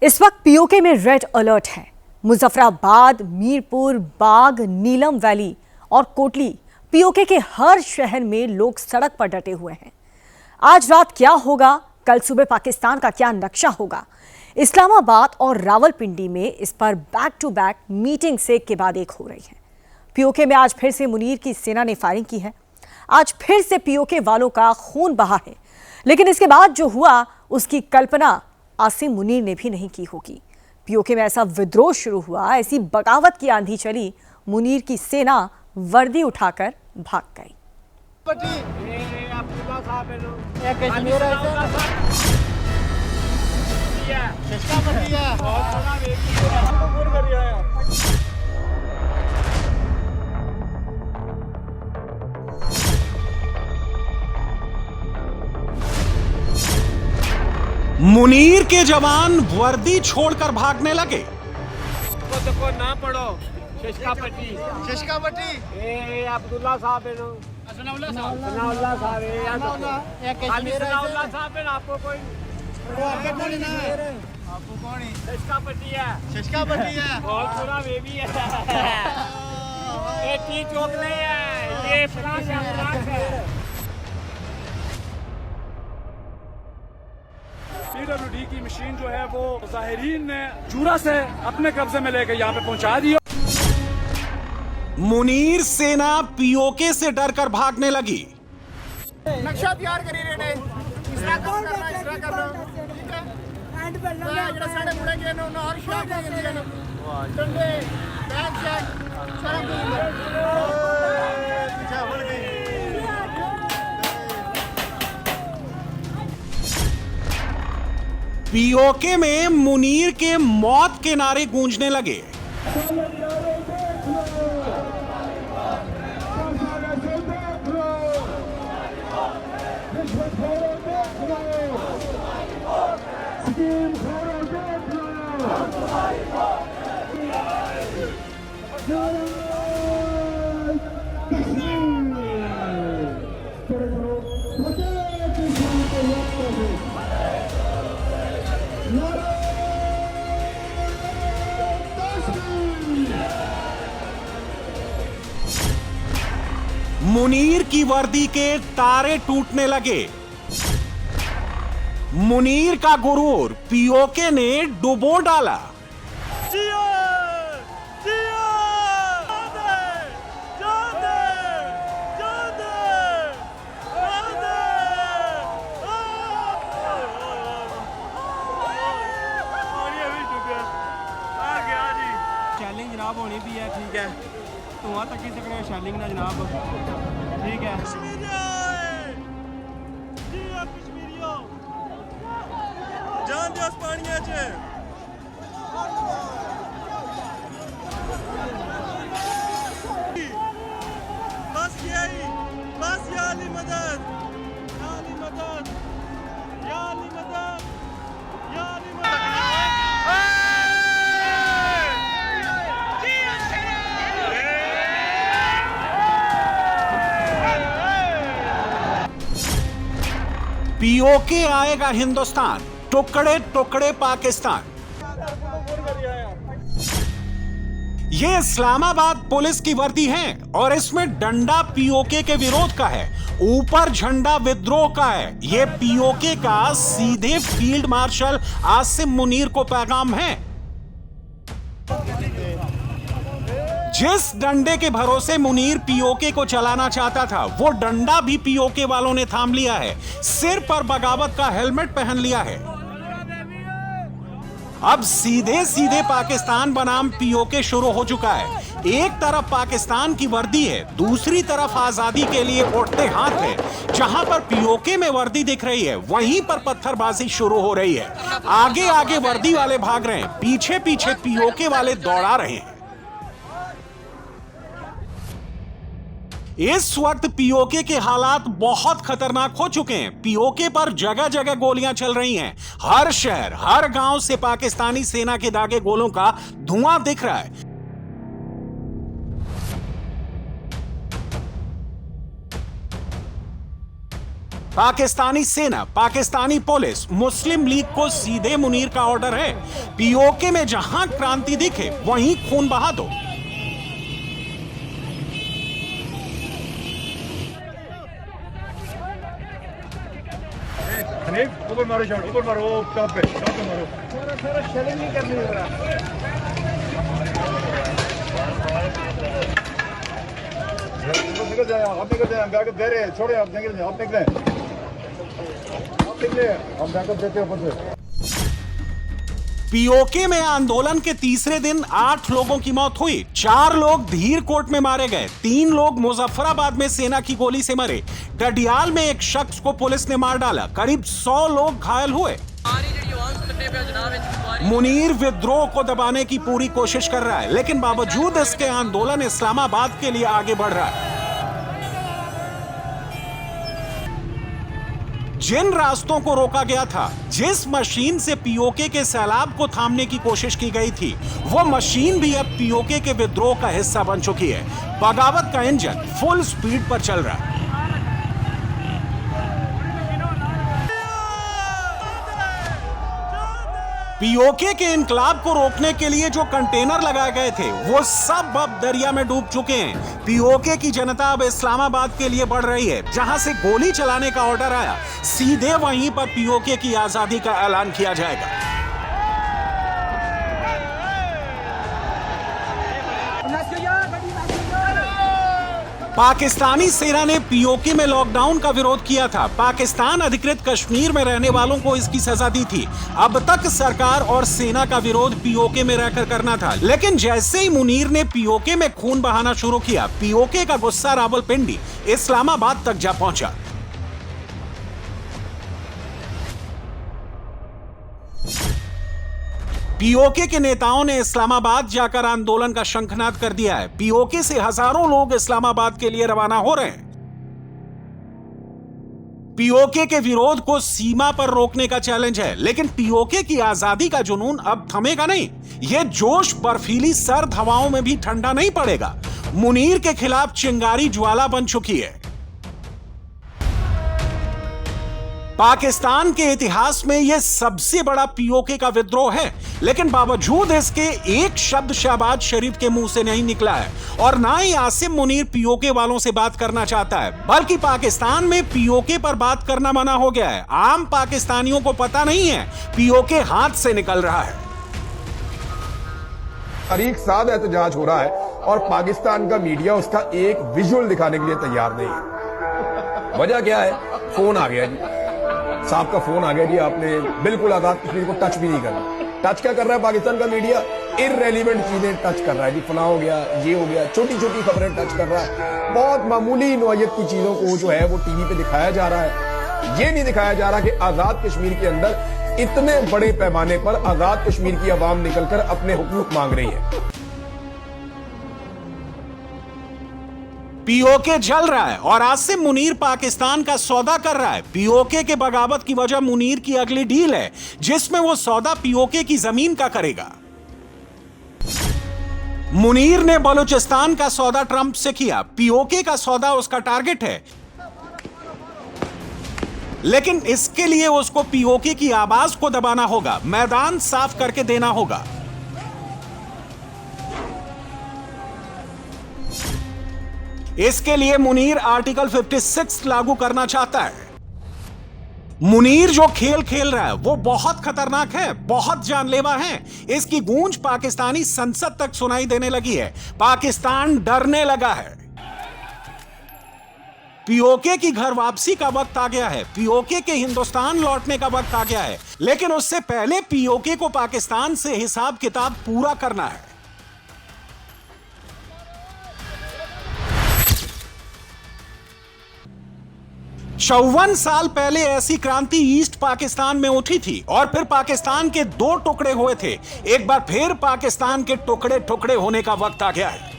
इस वक्त पीओके में रेड अलर्ट है। मुजफ्फराबाद, मीरपुर, बाग, नीलम वैली और कोटली पीओके के हर शहर में लोग सड़क पर डटे हुए हैं। आज रात क्या होगा, कल सुबह पाकिस्तान का क्या नक्शा होगा, इस्लामाबाद और रावलपिंडी में इस पर बैक टू बैक मीटिंग से एक के बाद एक हो रही है। पीओके में आज फिर से मुनीर की सेना ने फायरिंग की है। आज फिर से पीओके वालों का खून बहा है, लेकिन इसके बाद जो हुआ उसकी कल्पना आसिम मुनीर ने भी नहीं की होगी। पीओके में ऐसा विद्रोह शुरू हुआ, ऐसी बगावत की आंधी चली, मुनीर की सेना वर्दी उठाकर भाग गई। मुनीर के जवान वर्दी छोड़कर भागने लगे। तो ना पढ़ो शशकापट्टी ए अब्दुल्ला साहब है सनाउल्लाह साहब है सनाउल्लाह साहब है। आपको कोई आपको कौन है? शशकापट्टी है बहुत बुरा वे भी है। ये टी चौकले है, ये फ्रांस है। PWD की मशीन जो है वो जाहिरीन ने चूरा से अपने कब्जे में लेकर यहाँ पे पहुंचा दी। मुनीर सेना पीओके से डरकर भागने लगी। नक्शा तैयार करी रहे ने इस तरह करना ठीक है। एंड पे लगा सारे मुड़े के नो और शाम को ये ने डंडे बैग चेक सारा पीछे बढ़ गई। पीओके में मुनीर के मौत के नारे गूंजने लगे। मुनीर की वर्दी के तारे टूटने लगे। मुनीर का गुरूर पीओके ने डुबो डाला। शैलिंग जनाब होनी भी है, ठीक है। धुआं तक ही सकने शैलिंग ना जनाब, ठीक है। जान दियो पानिया च बस यही बस या अली मदद या अली मदद या अली मदद या अली मदद। पीओके आएगा हिंदुस्तान, टुकड़े टुकड़े पाकिस्तान। ये इस्लामाबाद पुलिस की वर्दी है और इसमें डंडा पीओके के विरोध का है, ऊपर झंडा विद्रोह का है। ये पीओके का सीधे फील्ड मार्शल आसिम मुनीर को पैगाम है। जिस डंडे के भरोसे मुनीर पीओके को चलाना चाहता था, वो डंडा भी पीओके वालों ने थाम लिया है। सिर पर बगावत का हेलमेट पहन लिया है। अब सीधे सीधे पाकिस्तान बनाम पीओके शुरू हो चुका है। एक तरफ पाकिस्तान की वर्दी है, दूसरी तरफ आजादी के लिए उठते हाथ है। जहां पर पीओके में वर्दी दिख रही है, वहीं पर पत्थरबाजी शुरू हो रही है। आगे आगे वर्दी वाले भाग रहे हैं, पीछे पीछे पीओके वाले दौड़ा रहे हैं। इस वक्त पीओके के हालात बहुत खतरनाक हो चुके हैं। पीओके पर जगह जगह गोलियां चल रही हैं। हर शहर, हर गांव से पाकिस्तानी सेना के दागे गोलों का धुआं दिख रहा है। पाकिस्तानी सेना, पाकिस्तानी पुलिस, मुस्लिम लीग को सीधे मुनीर का ऑर्डर है, पीओके में जहां क्रांति दिखे वहीं खून बहा दो। ऊपर मारो शॉट, ऊपर मारो, टॉप पे मारो। थोड़ा शेलिंग नहीं करनी हो रहा। निकल जाए, आप निकल जाए, हम बैकअप दे रहे हैं, छोड़े आप निकल जाए, आप निकले, हम बैकअप देते हैं ऊपर से। पीओके में आंदोलन के तीसरे दिन 8 लोगों की मौत हुई, 4 लोग धीरकोट में मारे गए, 3 लोग मुजफ्फराबाद में सेना की गोली से मरे, डडियाल में एक शख्स को पुलिस ने मार डाला, करीब 100 लोग घायल हुए। मुनीर विद्रोह को दबाने की पूरी कोशिश कर रहा है, लेकिन बावजूद इसके आंदोलन इस्लामाबाद के लिए आगे बढ़ रहा है। जिन रास्तों को रोका गया था, जिस मशीन से पीओके के सैलाब को थामने की कोशिश की गई थी, वो मशीन भी अब पीओके के विद्रोह का हिस्सा बन चुकी है। बगावत का इंजन फुल स्पीड पर चल रहा है। पीओके के इनकलाब को रोकने के लिए जो कंटेनर लगाए गए थे, वो सब अब दरिया में डूब चुके हैं। पीओके की जनता अब इस्लामाबाद के लिए बढ़ रही है। जहां से गोली चलाने का ऑर्डर आया, सीधे वहीं पर पीओके की आजादी का ऐलान किया जाएगा। पाकिस्तानी सेना ने पीओके में लॉकडाउन का विरोध किया था। पाकिस्तान अधिकृत कश्मीर में रहने वालों को इसकी सजा दी थी। अब तक सरकार और सेना का विरोध पीओके में रहकर करना था, लेकिन जैसे ही मुनीर ने पीओके में खून बहाना शुरू किया, पीओके का गुस्सा रावलपिंडी, इस्लामाबाद तक जा पहुंचा। पीओके के नेताओं ने इस्लामाबाद जाकर आंदोलन का शंखनाद कर दिया है। पीओके से हजारों लोग इस्लामाबाद के लिए रवाना हो रहे हैं। पीओके के विरोध को सीमा पर रोकने का चैलेंज है, लेकिन पीओके की आजादी का जुनून अब थमेगा नहीं। यह जोश बर्फीली सर्द हवाओं में भी ठंडा नहीं पड़ेगा। मुनीर के खिलाफ चिंगारी ज्वाला बन चुकी है। पाकिस्तान के इतिहास में यह सबसे बड़ा पीओके का विद्रोह है, लेकिन बावजूद इसके एक शब्द शहबाज शरीफ के मुंह से नहीं निकला है, और ना ही आसिम मुनीर पीओके वालों से बात करना चाहता है, बल्कि पाकिस्तान में पीओके पर बात करना मना हो गया है। आम पाकिस्तानियों को पता नहीं है पीओके हाथ से निकल रहा है। तारीख साद एहतजाज हो रहा है और पाकिस्तान का मीडिया उसका एक विजुअल दिखाने के लिए तैयार नहीं है। वजह क्या है? फोन आ गया जी, साहब का फोन आ गया जी, आपने बिल्कुल आजाद कश्मीर को टच भी नहीं करना। टच क्या कर रहा है पाकिस्तान का मीडिया? इररेलेवेंट चीजें टच कर रहा है जी, फलां हो गया, ये हो गया, छोटी छोटी खबरें टच कर रहा है। बहुत मामूली नौयत की चीजों को जो है वो टीवी पे दिखाया जा रहा है। ये नहीं दिखाया जा रहा कि आजाद कश्मीर के अंदर इतने बड़े पैमाने पर आजाद कश्मीर की आवाम निकलकर अपने हुकूक मांग रही है। पीओके जल रहा है और आसिम मुनीर पाकिस्तान का सौदा कर रहा है। पीओके के बगावत की वजह मुनीर की अगली डील है, जिसमें वो सौदा पीओके की जमीन का करेगा। मुनीर ने बलूचिस्तान का सौदा ट्रंप से किया, पीओके का सौदा उसका टारगेट है, लेकिन इसके लिए उसको पीओके की आवाज को दबाना होगा, मैदान साफ करके देना होगा। इसके लिए मुनीर आर्टिकल 56 लागू करना चाहता है। मुनीर जो खेल खेल रहा है वो बहुत खतरनाक है, बहुत जानलेवा है। इसकी गूंज पाकिस्तानी संसद तक सुनाई देने लगी है। पाकिस्तान डरने लगा है। पीओके की घर वापसी का वक्त आ गया है। पीओके के हिंदुस्तान लौटने का वक्त आ गया है, लेकिन उससे पहले पीओके को पाकिस्तान से हिसाब किताब पूरा करना है। 54 साल पहले ऐसी क्रांति ईस्ट पाकिस्तान में उठी थी और फिर पाकिस्तान के 2 टुकड़े हुए थे। एक बार फिर पाकिस्तान के टुकड़े टुकड़े होने का वक्त आ गया है।